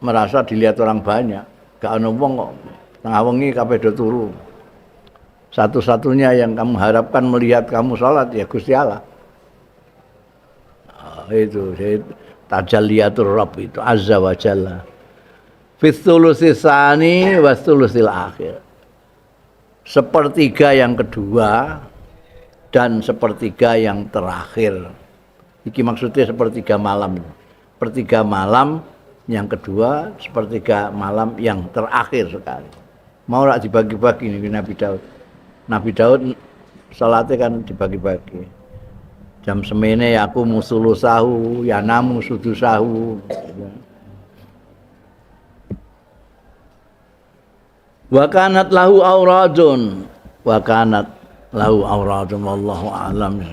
merasa dilihat orang banyak. Gak ana wong kok tengah wengi kabeh do turu. Satu-satunya yang kamu harapkan melihat kamu salat ya Gusti Allah. Itu tajalliyatur rabb itu azza wa jalla fi tsulusis tsani wa tsulusil akhir. Sepertiga yang kedua dan sepertiga yang terakhir. Iki maksudnya sepertiga malam. Sepertiga malam yang kedua, sepertiga malam yang terakhir sekali. Mau rak dibagi-bagi nih Nabi Daud. Nabi Daud salatnya kan dibagi-bagi. Jam semene aku musulusahu, ya namu sudusahu. Wa kanat lahu auradun wallahu a'lam.